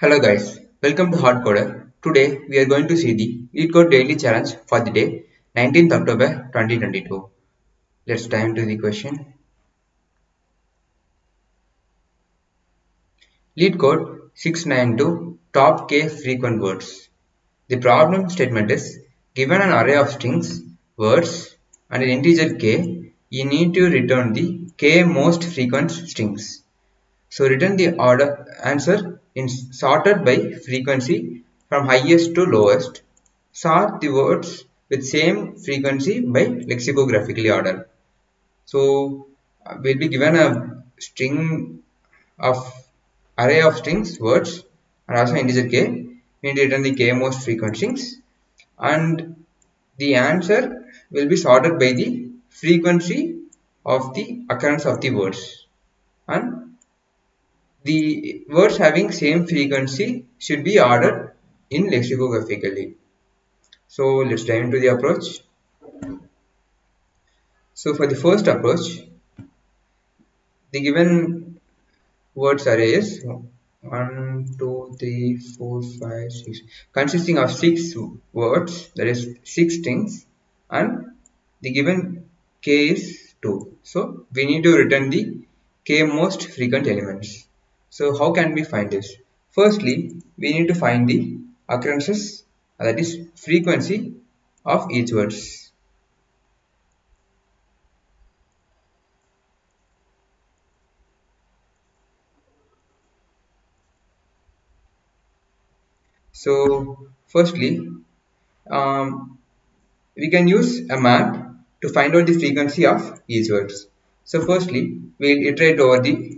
Hello guys, welcome to Hardcoder. Today we are going to see the LeetCode Daily Challenge for the day 19th October 2022. Let's dive into the question. LeetCode 692 Top K Frequent Words. The problem statement is given an array of strings, words and an integer k, you need to return the k most frequent strings. So return the order answer in sorted by frequency from highest to lowest. Sort the words with same frequency by lexicographically order. So we'll be given a string of array of strings, words, and also integer k. We need to return the k most frequent strings, and the answer will be sorted by the frequency of the occurrence of the words, and the words having same frequency should be ordered in lexicographically. So let's dive into the approach. So for the first approach, the given words array is 1, 2, 3, 4, 5, 6, consisting of 6 words, that is 6 strings, and the given k is 2. So we need to return the k most frequent elements. So how can we find this? Firstly, we need to find the occurrences, that is frequency of each words. So firstly, um, we can use a map to find out the frequency of each words. So firstly, we'll iterate over the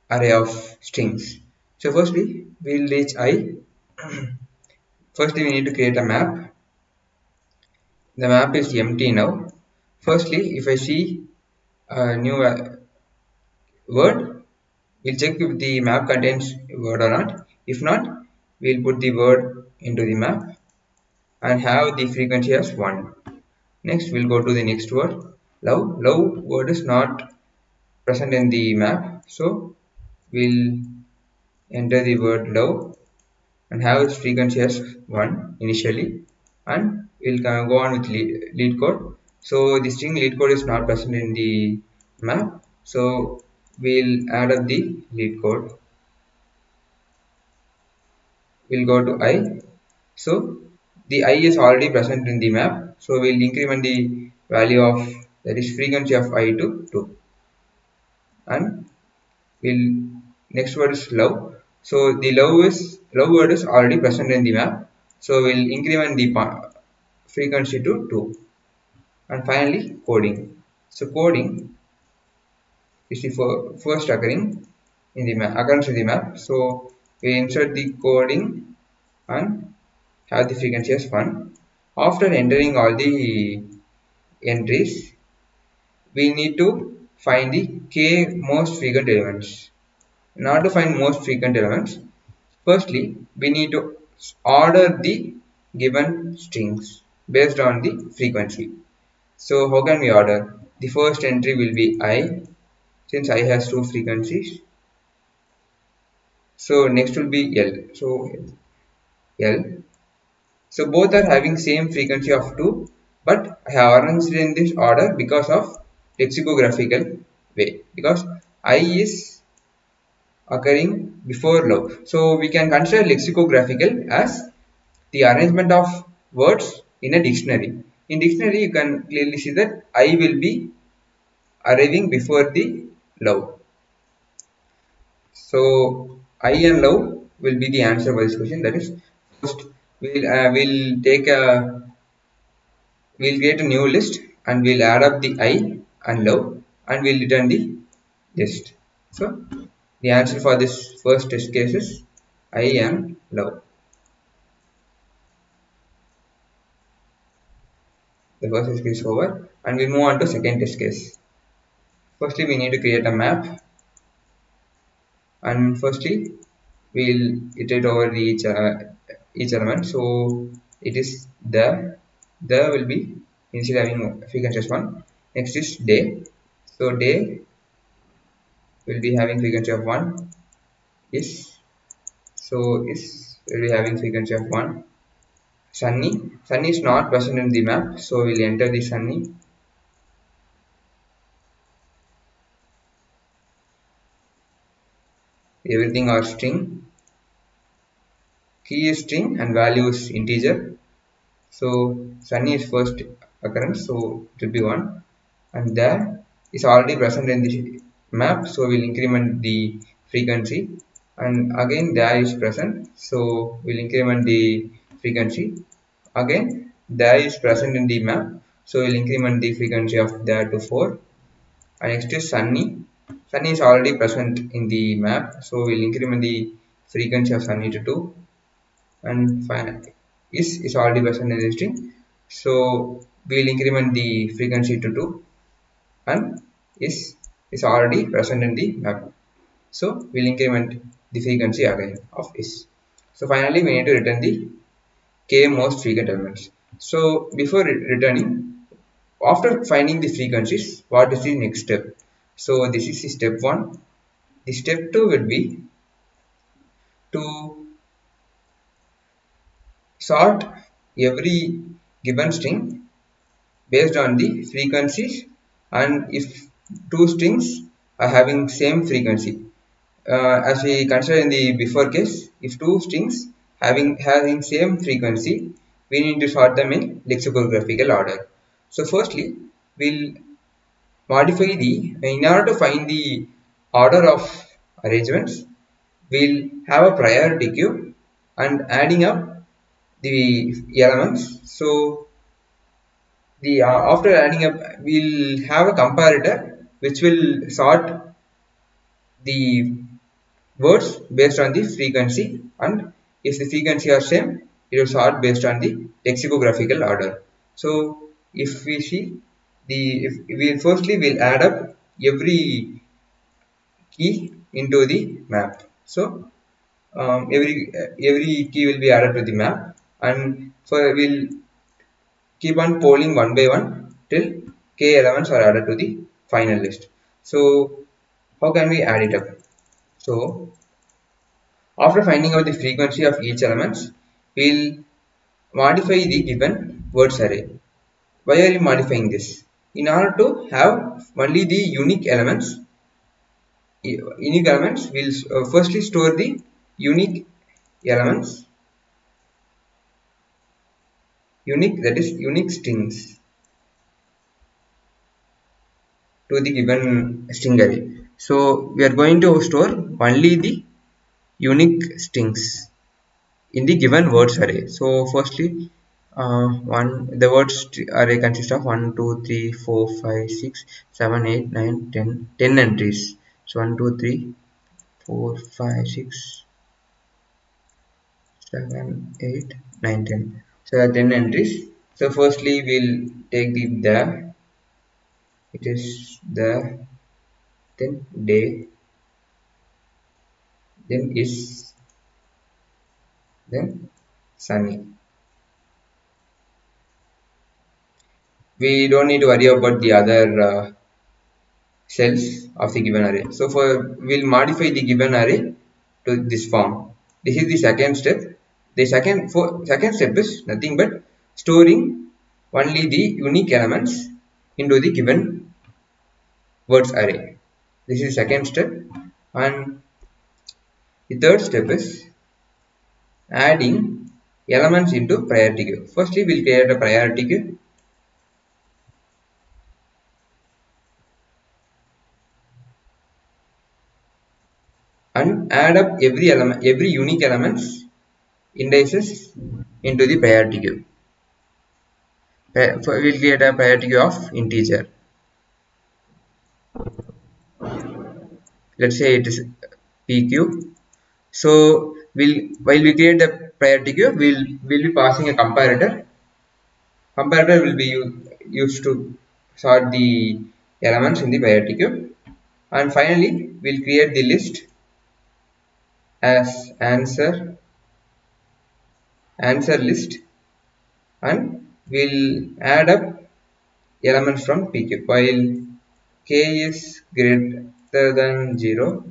array of strings. So firstly, we'll reach I. Firstly, we need to create a map. The map is empty now. Firstly, if I see a new word, we'll check if the map contains word or not. If not, we'll put the word into the map and have the frequency as 1. Next, we'll go to the next word. Love. Love word is not present in the map, so we'll enter the word love and have its frequency as 1 initially, and we'll go on with lead code. So the string lead code is not present in the map, so we'll add up the lead code. We'll go to I. So the I is already present in the map, so we'll increment the value of, that is frequency of I to 2, and we'll next word is love. So the love word is already present in the map, so we'll increment the frequency to 2. And finally coding. So coding is the first occurring in the map, occurrence in the map, so we insert the coding and have the frequency as 1. After entering all the entries, we need to find the k most frequent elements. In order to find most frequent elements, firstly we need to order the given strings based on the frequency. So how can we order? The first entry will be I, since I has 2 frequencies. So next will be L. So L. So both are having same frequency of 2, but I have arranged in this order because of lexicographical way, because I is occurring before love. So we can consider lexicographical as the arrangement of words in a dictionary. In dictionary, you can clearly see that I will be arriving before the love. So I and love will be the answer for this question. That is, first we'll create a new list and we'll add up the I and love and we'll return the list. So the answer for this first test case is I and love. The first test case is over, and we move on to second test case. Firstly, we need to create a map, and firstly we'll iterate over each element. So it is the will be initially having frequency as 1. Next is day. So day will be having frequency of 1. Is So is will be having frequency of 1. Sunny, Sunny is not present in the map, so we'll enter the Sunny. Everything are string, key is string and value is integer. So Sunny is first occurrence, so it will be 1, and there is already present in the map, so we'll increment the frequency, and again there is present, so we'll increment the frequency. Again there is present in the map, so we'll increment the frequency of there to 4. And next is Sunny. Sunny is already present in the map, so we'll increment the frequency of Sunny to 2. And finally is already present in the string, so we'll increment the frequency to 2. And is already present in the map, so we'll increment the frequency again of is. So finally we need to return the k most frequent elements. So before returning, after finding the frequencies, what is the next step? So this is the step 1. The step 2 will be to sort every given string based on the frequencies, and if two strings are having same frequency, as we considered in the before case, if two strings having same frequency, we need to sort them in lexicographical order. So firstly we'll modify the, in order to find the order of arrangements, we'll have a priority queue and adding up the elements. So the after adding up, we'll have a comparator which will sort the words based on the frequency, and if the frequency are same, it will sort based on the lexicographical order. So if we see the, if we firstly will add up every key into the map. So every key will be added to the map, and for we'll keep on polling one by one till k elements are added to the final list. So how can we add it up? So after finding out the frequency of each element, we'll modify the given words array. Why are you modifying this? In order to have only the unique elements, we'll firstly store the unique elements, unique, that is unique strings, to the given string array. So we are going to store only the unique strings in the given words array. So firstly, one the words array consists of 1 2 3 4 5 6 7 8 9 10 10 entries. So 1 2 3 4 5 6 7 8 9 10. So there are 10 entries. So firstly we'll take the, it is the, then day, then is, then Sunny. We don't need to worry about the other cells of the given array. So for we'll modify the given array to this form. This is the second step. The second step is nothing but storing only the unique elements into the given words array. This is the second step, and the third step is adding elements into priority queue. Firstly, we'll create a priority queue and add up every unique elements indices into the priority queue. We'll create a priority queue of integer. Let's say it is pq. So while we create the priority queue, we'll be passing a comparator. Comparator will be used to sort the elements in the priority queue, and finally we'll create the list as answer list, and we'll add up elements from pq. While k is greater than 0,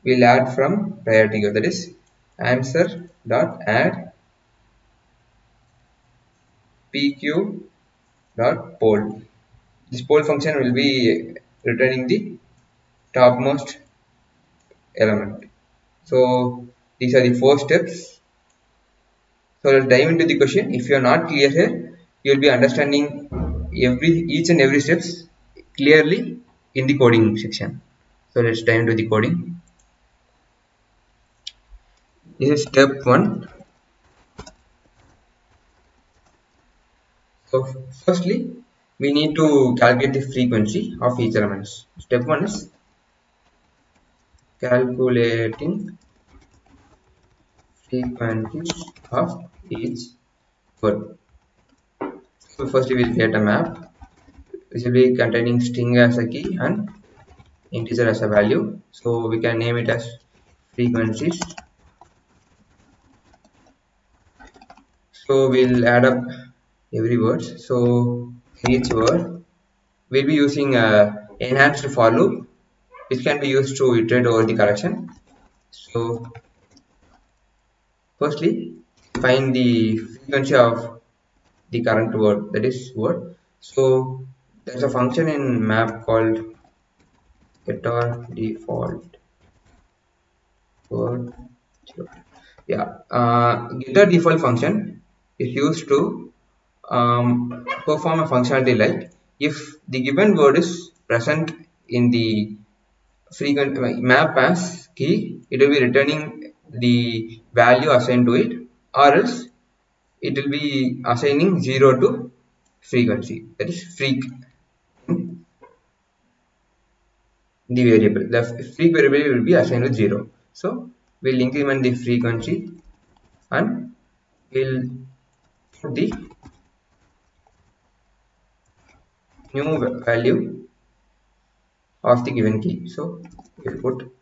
we'll add from priority queue, that is answer dot add pq dot poll. This poll function will be returning the topmost element. So these are the four steps. So let's dive into the question. If you are not clear here, you will be understanding each and every steps clearly in the coding section. So let's dive into the coding. This is step 1. So firstly, we need to calculate the frequency of each elements. Step 1 is calculating frequencies of each word. So firstly, we'll create a map which will be containing string as a key and integer as a value. So we can name it as frequencies. So we'll add up every word. So each word we'll be using a enhanced for loop, which can be used to iterate over the collection. So firstly, find the frequency of the current word, that is word. So there's a function in map called getter default word. Yeah, getter default function is used to perform a functionality like if the given word is present in the frequent map as key, it will be returning the value assigned to it, or else it will be assigning 0 to frequency, that is freak, the variable. The freak variable will be assigned with 0. So we'll increment the frequency and we'll put the new value of the given key. So we'll put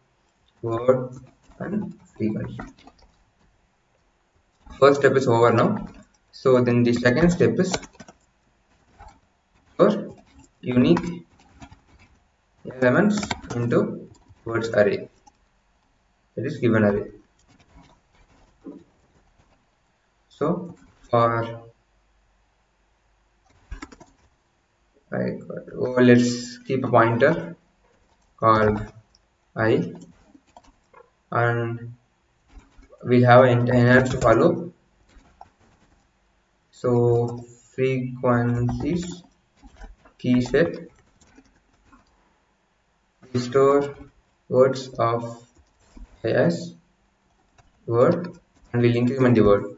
word and frequency. First step is over now. So then the second step is for unique elements into words array, that is given array. So for let's keep a pointer called I, and we'll have an enhanced for loop. So frequencies key set restore words of as word, and we'll increment the word.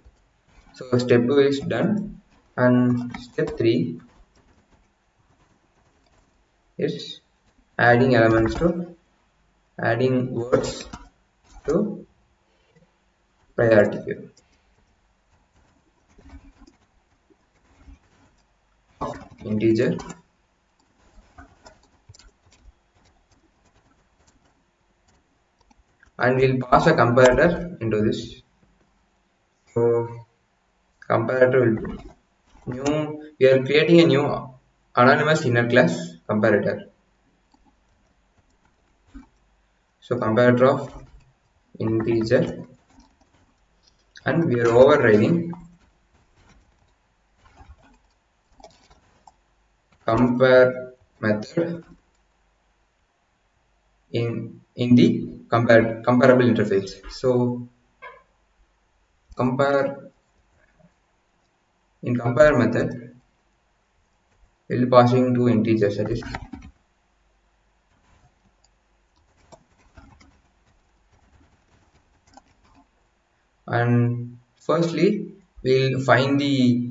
So step 2 is done, and step 3 is adding words to priority queue of integer, and we'll pass a comparator into this. So comparator will be new. We are creating a new anonymous inner class comparator. So comparator of integer, and we are overriding compare method in the comparable interface. So compare in compare method will be passing to integers, that is and firstly we'll find the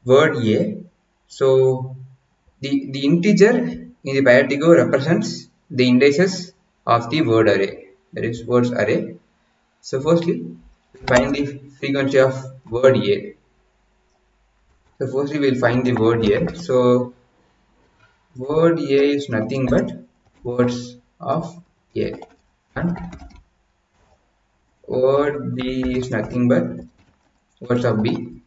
word a. So the integer in the priority queue represents the indices of the word array, that is words array. So firstly we find the frequency of word a. So firstly we'll find the word a. So word a is nothing but words of a, and word b is nothing but words of b,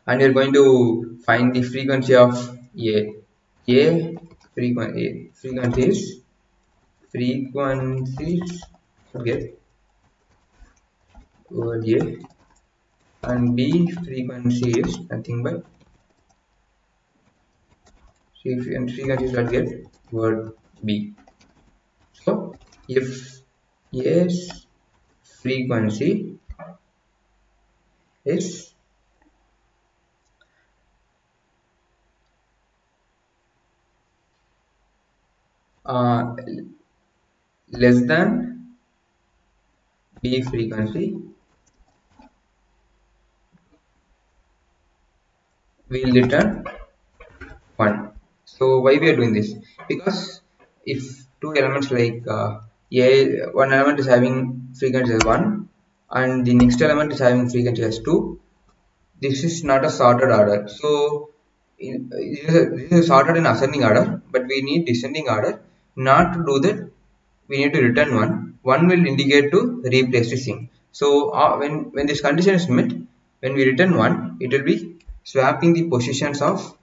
and you're going to find the frequency of a. Frequency is frequencies get word A, and B frequency is nothing but frequencies that get word B. So if A's frequency is uh, less than B frequency, we will return 1. So why we are doing this? Because if two elements like one element is having frequency as 1 and the next element is having frequency as 2, this is not a sorted order. So this is sorted in ascending order, but we need descending order. Not to do that, we need to return 1. 1 will indicate to replace the thing. So when this condition is met, when we return 1, it will be swapping the positions of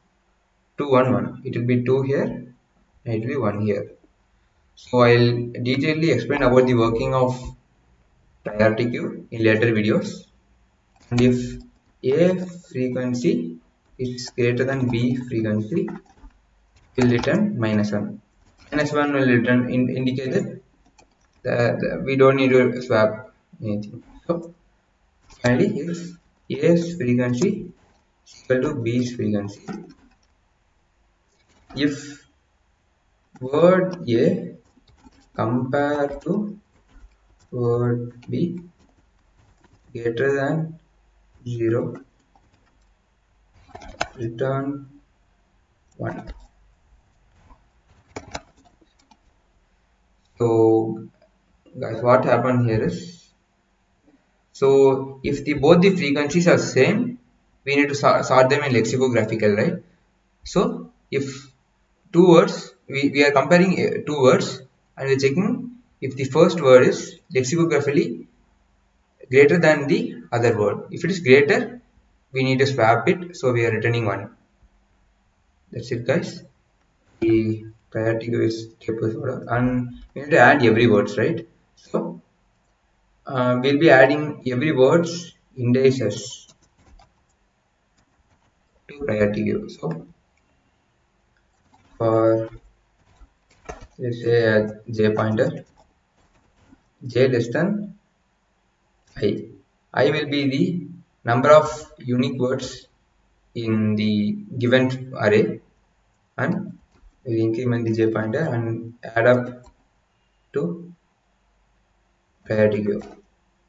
2 1 1. It will be 2 here and it will be 1 here. So I'll detailedly explain about the working of priority queue in later videos. And if A frequency is greater than B frequency, will return -1. -1 will return indicate that we don't need to swap anything. So finally, if A's frequency is equal to B's frequency, if word A compared to word B greater than 0, return 1. So guys, what happened here is, so if both the frequencies are same, we need to sort them in lexicographical, right? So if two words, we are comparing two words and we're checking if the first word is lexicographically greater than the other word. If it is greater, we need to swap it, so we are returning 1. That's it guys. The priority queue is table order, and we need to add every words, right? So we'll be adding every words indices to priority queue. So for let's say j pointer, j less than I. I will be the number of unique words in the given array, and we increment the j pointer and add up to priority queue.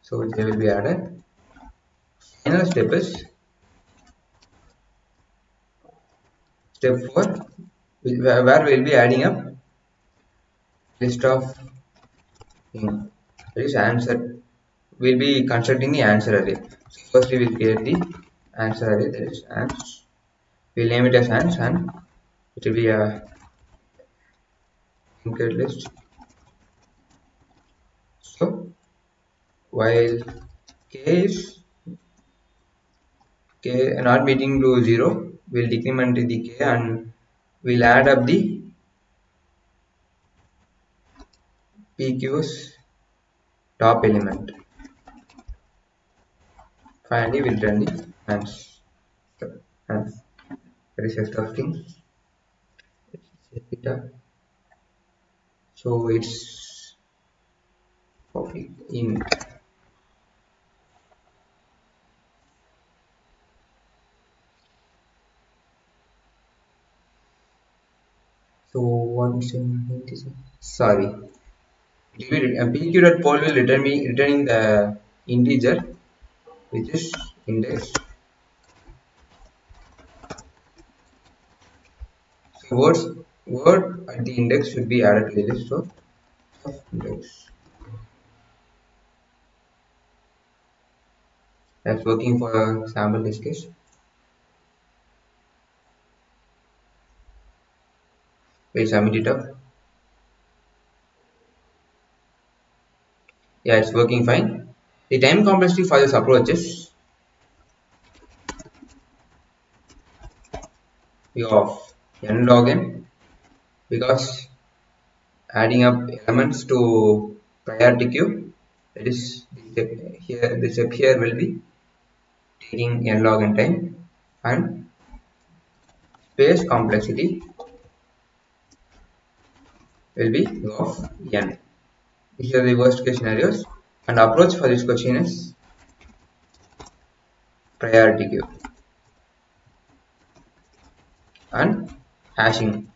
So j will be added. Final step is step 4, where we will be adding up list of things. That is answer. We'll be constructing the answer array. So first we will create the answer array, that is ans. We'll name it as ans and it will be a linked list. So while k is not meeting to 0, we'll decrement the k and we'll add up the pq's top element. Finally we'll run the ans. Ans. That is set of things. So it's public in. So what is it? Sorry. pq.poll will returning the integer which is index. So word at the index should be added to the list of index. That's working for sample test case. We'll submit it up. Yeah, it's working fine. The time complexity for this approach is of n log n, because adding up elements to priority queue. That is, this step here will be taking n log n time, and space complexity will be of n. These are the worst case scenarios, and approach for this question is priority queue and hashing.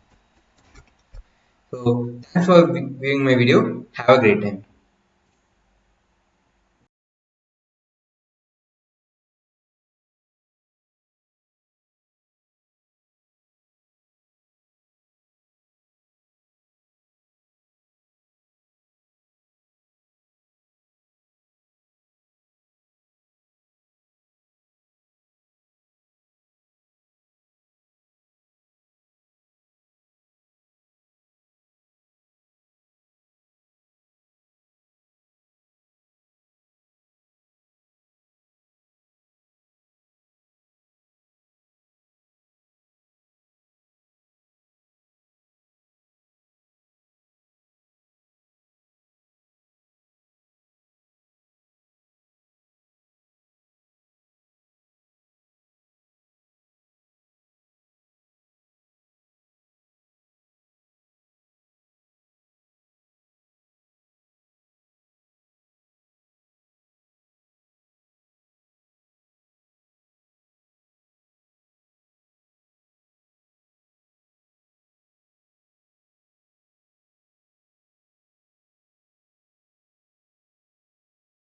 So thanks for viewing my video. Have a great time.